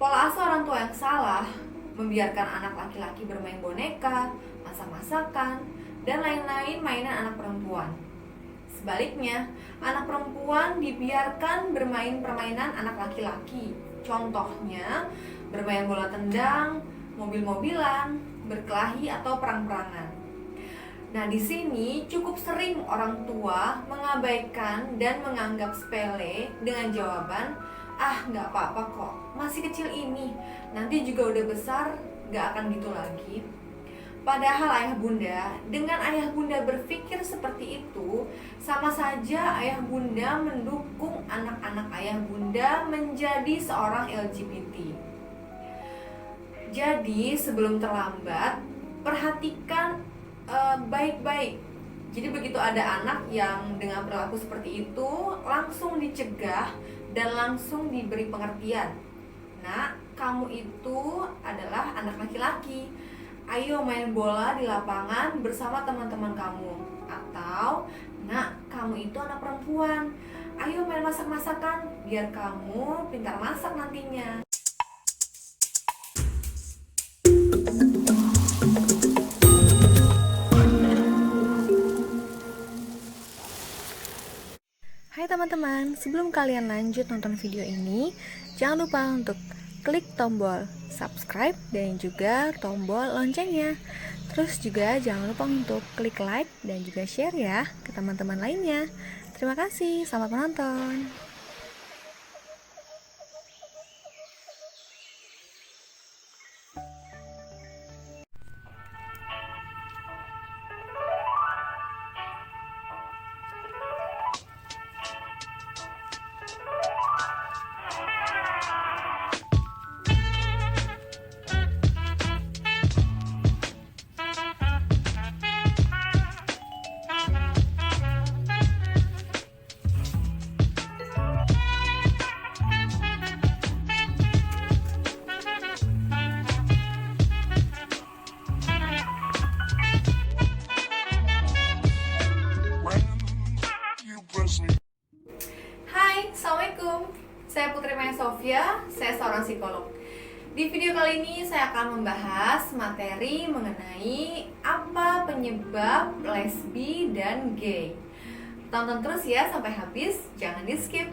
Pola asuh orang tua yang salah membiarkan anak laki-laki bermain boneka, masak-masakan, dan lain-lain mainan anak perempuan. Sebaliknya, anak perempuan dibiarkan bermain permainan anak laki-laki. Contohnya, bermain bola tendang, mobil-mobilan, berkelahi atau perang-perangan. Nah, di sini cukup sering orang tua mengabaikan dan menganggap sepele dengan jawaban, "Ah, nggak apa-apa kok, masih kecil ini, nanti juga udah besar, nggak akan gitu lagi." Padahal ayah bunda, dengan ayah bunda berpikir seperti itu, sama saja ayah bunda mendukung anak-anak ayah bunda menjadi seorang LGBT. Jadi sebelum terlambat, perhatikan baik-baik. Jadi begitu ada anak yang dengan perilaku seperti itu, langsung dicegah dan langsung diberi pengertian. Nah, kamu itu adalah anak laki-laki. Ayo main bola di lapangan bersama teman-teman kamu. Atau, nah, kamu itu anak perempuan. Ayo main masak-masakan biar kamu pintar masak nantinya. Hai teman-teman, sebelum kalian lanjut nonton video ini, jangan lupa untuk klik tombol subscribe dan juga tombol loncengnya. Terus juga jangan lupa untuk klik like dan juga share ya ke teman-teman lainnya. Terima kasih, selamat menonton. Hai, Assalamualaikum. Saya Putri Maya Sofia, saya seorang psikolog. Di video kali ini saya akan membahas materi mengenai apa penyebab lesbi dan gay. Tonton terus ya sampai habis, jangan di skip.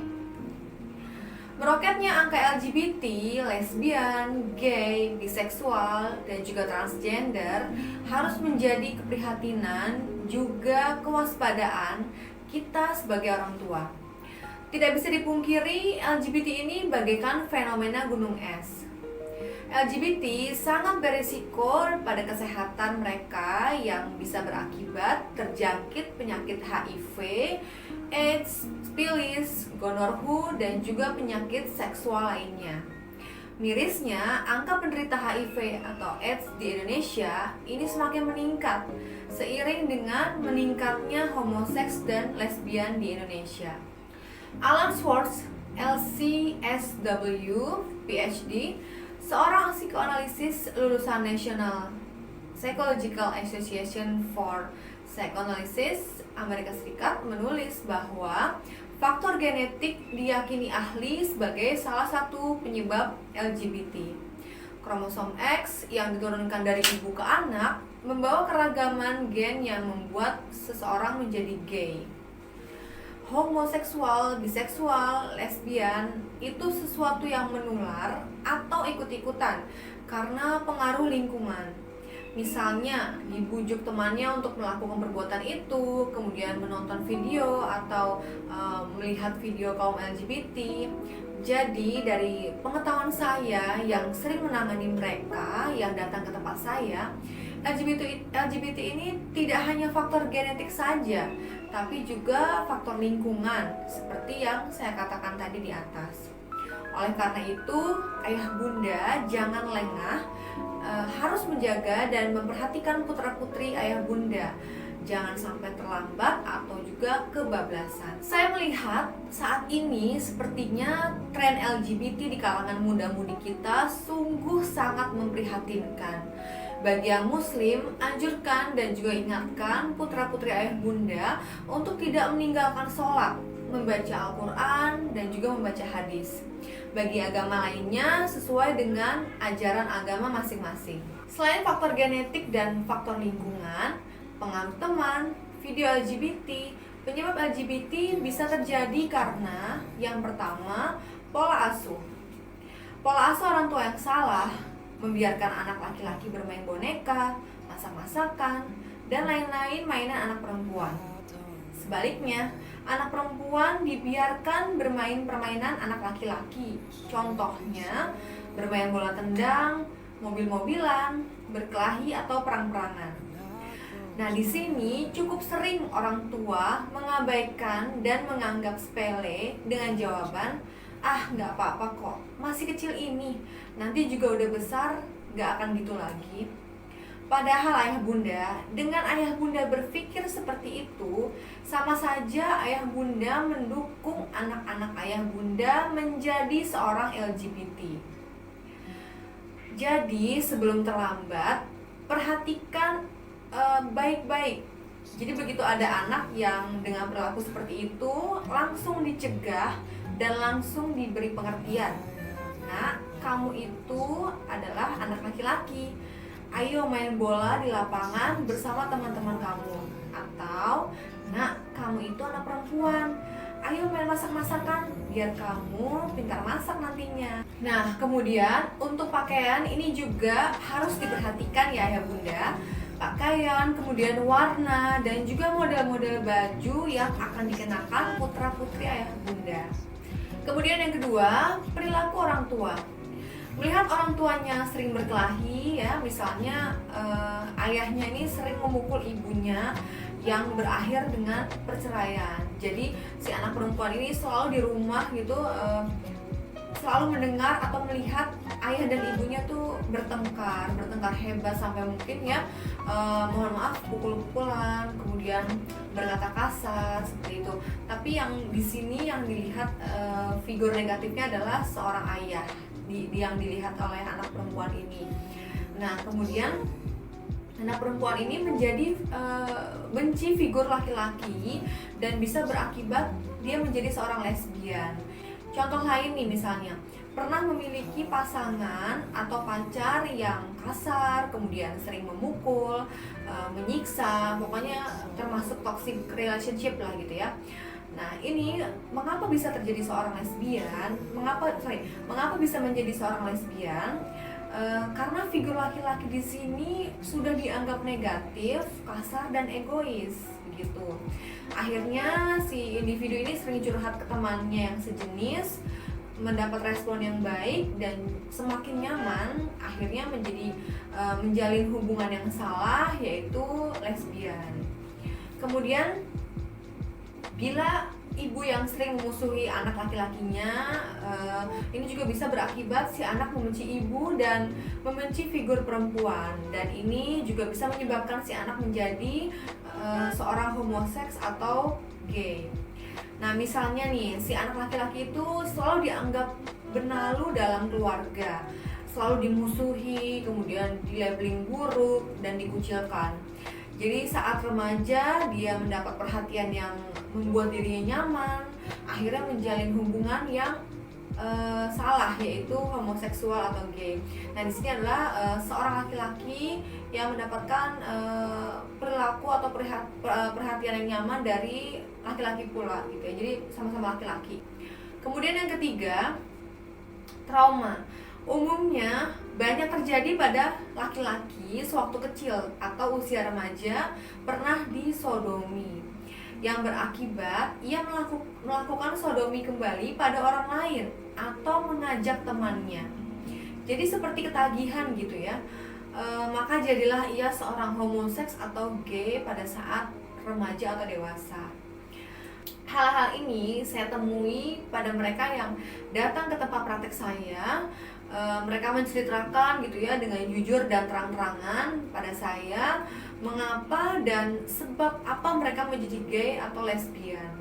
Meroketnya angka LGBT, lesbian, gay, biseksual, dan juga transgender harus menjadi keprihatinan juga kewaspadaan kita sebagai orang tua. Tidak bisa dipungkiri, LGBT ini bagaikan fenomena gunung es. LGBT sangat berisiko pada kesehatan mereka yang bisa berakibat terjangkit penyakit HIV, AIDS, syfilis, gonorrhea, dan juga penyakit seksual lainnya. Mirisnya, angka penderita HIV atau AIDS di Indonesia ini semakin meningkat seiring dengan meningkatnya homoseks dan lesbian di Indonesia. Alan Schwartz, LCSW, PhD, seorang psikoanalisis lulusan National Psychological Association for Psychoanalysis Amerika Serikat, menulis bahwa faktor genetik diyakini ahli sebagai salah satu penyebab LGBT. Kromosom X yang diturunkan dari ibu ke anak membawa keragaman gen yang membuat seseorang menjadi gay. Homoseksual, biseksual, lesbian itu sesuatu yang menular atau ikut-ikutan karena pengaruh lingkungan. Misalnya dibujuk temannya untuk melakukan perbuatan itu, kemudian menonton video atau melihat video kaum LGBT. Jadi dari pengetahuan saya yang sering menangani mereka yang datang ke tempat saya, LGBT ini tidak hanya faktor genetik saja, tapi juga faktor lingkungan seperti yang saya katakan tadi di atas. Oleh karena itu, ayah bunda jangan lengah, harus menjaga dan memperhatikan putra-putri ayah bunda. Jangan sampai terlambat atau juga kebablasan. Saya melihat saat ini sepertinya tren LGBT di kalangan muda-mudi kita sungguh sangat memprihatinkan. Bagi yang muslim, anjurkan dan juga ingatkan putra-putri ayah bunda untuk tidak meninggalkan sholat. membaca Al-Quran, dan juga membaca hadis. Bagi agama lainnya sesuai dengan ajaran agama masing-masing. Selain faktor genetik dan faktor lingkungan, pengaruh teman, video LGBT, penyebab LGBT bisa terjadi karena yang pertama, pola asuh. Pola asuh orang tua yang salah, membiarkan anak laki-laki bermain boneka, masak-masakan, dan lain-lain mainan anak perempuan. Sebaliknya, anak perempuan dibiarkan bermain permainan anak laki-laki. Contohnya, bermain bola tendang, mobil-mobilan, berkelahi atau perang-perangan. Nah, di sini cukup sering orang tua mengabaikan dan menganggap sepele dengan jawaban, "Ah, nggak apa-apa kok, masih kecil ini, nanti juga udah besar, nggak akan gitu lagi." Padahal ayah bunda, dengan ayah bunda berpikir seperti itu, sama saja ayah bunda mendukung anak-anak ayah bunda menjadi seorang LGBT. Jadi sebelum terlambat, perhatikan baik-baik. Jadi begitu ada anak yang dengan perilaku seperti itu, langsung dicegah dan langsung diberi pengertian. Nah, kamu itu adalah anak laki-laki. Ayo main bola di lapangan bersama teman-teman kamu. Atau, nak, kamu itu anak perempuan. Ayo main masak-masakan biar kamu pintar masak nantinya. Nah, kemudian untuk pakaian ini juga harus diperhatikan ya ayah bunda. Pakaian, kemudian warna, dan juga model-model baju yang akan dikenakan putra-putri ayah bunda. Kemudian yang kedua, perilaku orang tua. Melihat orang tuanya sering berkelahi ya, misalnya ayahnya ini sering memukul ibunya yang berakhir dengan perceraian. Jadi si anak perempuan ini selalu di rumah gitu, selalu mendengar atau melihat ayah dan ibunya tuh bertengkar hebat sampai mungkin ya mohon maaf pukul-pukulan, kemudian berkata kasar seperti itu. Tapi yang di sini yang dilihat figur negatifnya adalah seorang ayah yang dilihat oleh anak perempuan ini. Nah, kemudian anak perempuan ini menjadi benci figur laki-laki dan bisa berakibat dia menjadi seorang lesbian. Contoh lain nih misalnya, pernah memiliki pasangan atau pacar yang kasar, kemudian sering memukul, menyiksa, pokoknya termasuk toxic relationship lah gitu ya. Nah, ini mengapa bisa terjadi seorang lesbian? Mengapa bisa menjadi seorang lesbian? Karena figur laki-laki di sini sudah dianggap negatif, kasar dan egois, gitu. Akhirnya si individu ini sering curhat ke temannya yang sejenis, mendapat respon yang baik dan semakin nyaman, akhirnya menjalin hubungan yang salah, yaitu lesbian. Kemudian bila ibu yang sering memusuhi anak laki-lakinya, ini juga bisa berakibat si anak membenci ibu dan membenci figur perempuan, dan ini juga bisa menyebabkan si anak menjadi seorang homoseks atau gay. Nah, misalnya nih, si anak laki-laki itu selalu dianggap benalu dalam keluarga, selalu dimusuhi, kemudian di-labeling buruk dan dikucilkan. Jadi saat remaja dia mendapat perhatian yang membuat dirinya nyaman, akhirnya menjalin hubungan yang salah, yaitu homoseksual atau gay. Nah, di sini adalah seorang laki-laki yang mendapatkan perilaku atau perhatian yang nyaman dari laki-laki pula gitu ya. Jadi sama-sama laki-laki. Kemudian yang ketiga, trauma. Umumnya banyak terjadi pada laki-laki sewaktu kecil atau usia remaja pernah disodomi, yang berakibat ia melakukan sodomi kembali pada orang lain atau mengajak temannya. Jadi seperti ketagihan gitu ya. Maka jadilah ia seorang homoseks atau gay pada saat remaja atau dewasa. Hal-hal ini saya temui pada mereka yang datang ke tempat praktek saya. Mereka menceritakan gitu ya dengan jujur dan terang-terangan pada saya mengapa dan sebab apa mereka menjadi gay atau lesbian.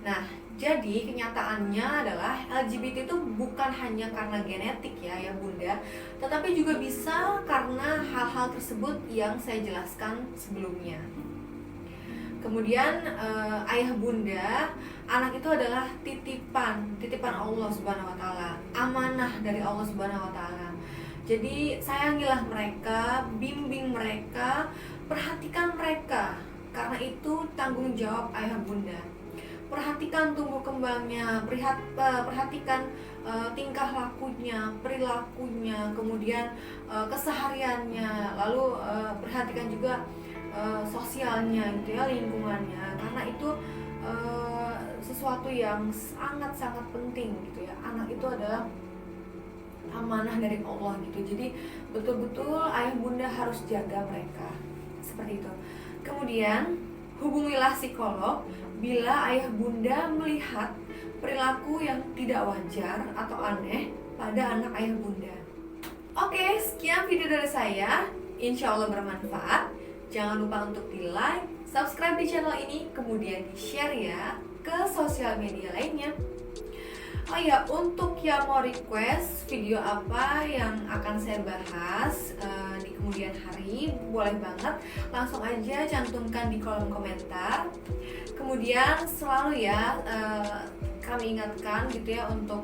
Nah, jadi kenyataannya adalah LGBT itu bukan hanya karena genetik ya bunda, tetapi juga bisa karena hal-hal tersebut yang saya jelaskan sebelumnya. Kemudian ayah bunda, anak itu adalah titipan Allah Subhanahu wa taala, amanah dari Allah Subhanahu wa taala. Jadi sayangilah mereka, bimbing mereka, perhatikan mereka, karena itu tanggung jawab ayah bunda. Perhatikan tumbuh kembangnya, perhatikan tingkah lakunya, perilakunya, kemudian kesehariannya, lalu perhatikan juga sosialnya gitu ya, lingkungannya, karena itu sesuatu yang sangat-sangat penting gitu ya. Anak itu adalah amanah dari Allah gitu. Jadi betul-betul ayah bunda harus jaga mereka seperti itu. Kemudian hubungilah psikolog bila ayah bunda melihat perilaku yang tidak wajar atau aneh pada anak ayah bunda. Oke, sekian video dari saya. Insya Allah bermanfaat. Jangan lupa untuk di like, subscribe di channel ini, kemudian di share ya ke sosial media lainnya. Oh ya, untuk yang mau request video apa yang akan saya bahas di kemudian hari, boleh banget langsung aja cantumkan di kolom komentar. Kemudian selalu ya kami ingatkan gitu ya untuk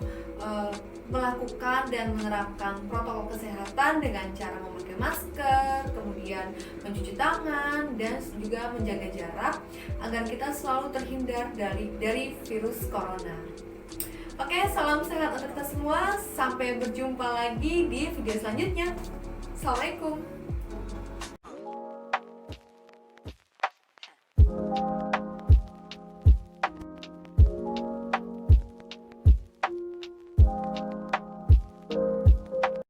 melakukan dan menerapkan protokol kesehatan dengan cara memakai masker, kemudian mencuci tangan, dan juga menjaga jarak agar kita selalu terhindar dari virus corona. Oke, salam sehat untuk kita semua. Sampai berjumpa lagi di video selanjutnya. Assalamualaikum.